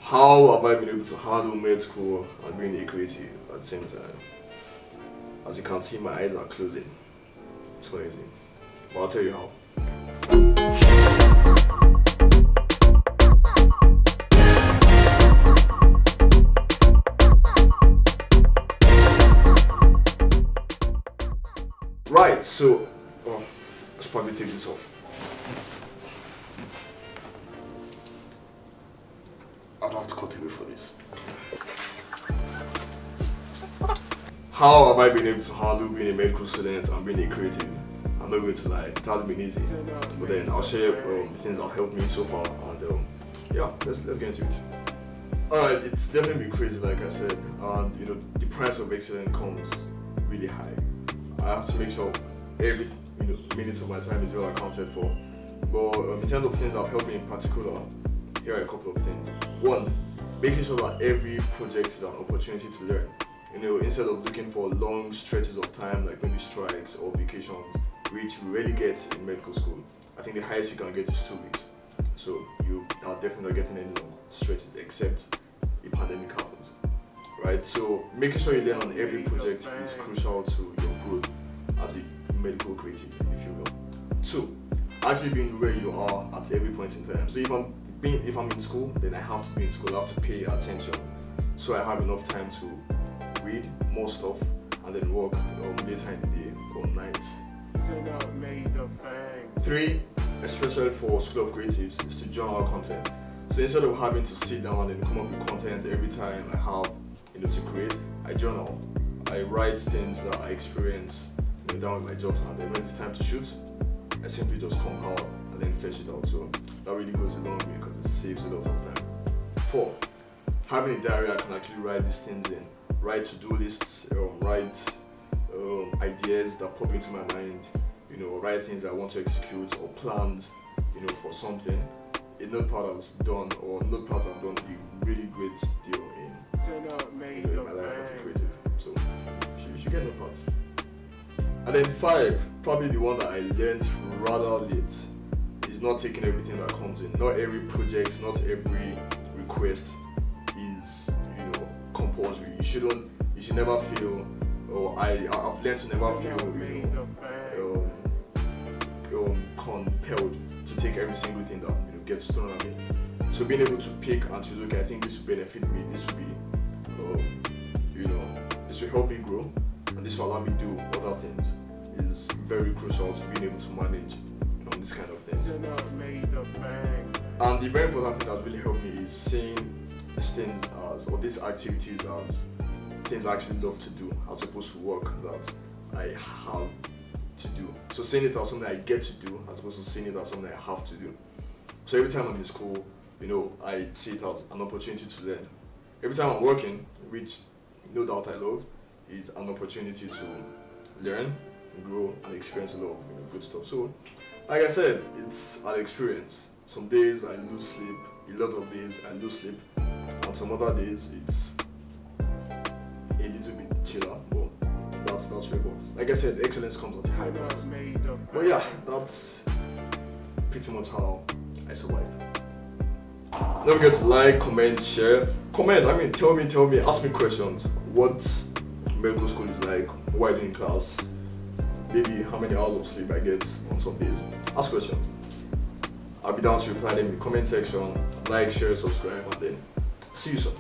How have I been able to handle med school and being a creative at the same time? As you can see, my eyes are closing. It's not easy, but I'll tell you how. Right, so let's probably take this off. I'd have to cut away for this. How have I been able to handle being a medical student and being a creative? I'm not going to lie, it hasn't been easy. But then I'll share things that helped me so far, and yeah, let's get into it. Alright, it's definitely been crazy, like I said, and you know, the price of excellence comes really high. I have to make sure every minute of my time is well accounted for. But in terms of things that have helped me in particular, here are a couple of things. One, making sure that every project is an opportunity to learn. You know, instead of looking for long stretches of time like maybe strikes or vacations, which we rarely get in medical school. I think the highest you can get is 2 weeks. So you are definitely not getting any long stretches except a pandemic happens. Right? So making sure you learn on every project is crucial to your growth as a medical creative, if you will. 2, actually being where you are at every point in time. So if I'm in school, then I have to be in school, I have to pay attention. So I have enough time to read more stuff and then work later in the day or night. 3, especially for School of Creatives, is to journal content. So instead of having to sit down and come up with content every time I have to create, I journal. I write things that I experience down with my jotter, and then when it's time to shoot, I simply just compile and then flesh it out. So that really goes a long way because it saves a lot of time. 4, having a diary I can actually write these things in. Write to-do lists, write ideas that pop into my mind, write things I want to execute or plans, for something. A notepad has done, or notepads have done a really great deal in my life as a creative. So you should get notepads. And then 5, probably the one that I learned rather late, is not taking everything that comes in. Not every project, not every request is compulsory. You should never feel, I've learned to never feel compelled to take every single thing that gets thrown at me. So being able to pick and choose, okay, I think this will benefit me, this will be this will help me grow, and this will allow me to do other things, is very crucial to being able to manage this kind of things. And the very important thing that's really helped me is seeing these things or these activities as things I actually love to do, as opposed to work that I have to do. So seeing it as something I get to do, as opposed to seeing it as something I have to do. So every time I'm in school, I see it as an opportunity to learn. Every time I'm working, which no doubt I love, is an opportunity to learn, grow, and experience a lot of good stuff. So, like I said, it's an experience. Some days I lose sleep, a lot of days I lose sleep, and some other days it's a little bit chiller, but that's not true. But like I said, excellence comes at a high price. But yeah, that's pretty much how I survive. Don't forget to like, comment, share. Comment, tell me, ask me questions. What medical school is like, what I do in class, maybe how many hours of sleep I get on some days. Ask questions. I'll be down to reply them in the comment section. Like, share, subscribe, and then see you soon.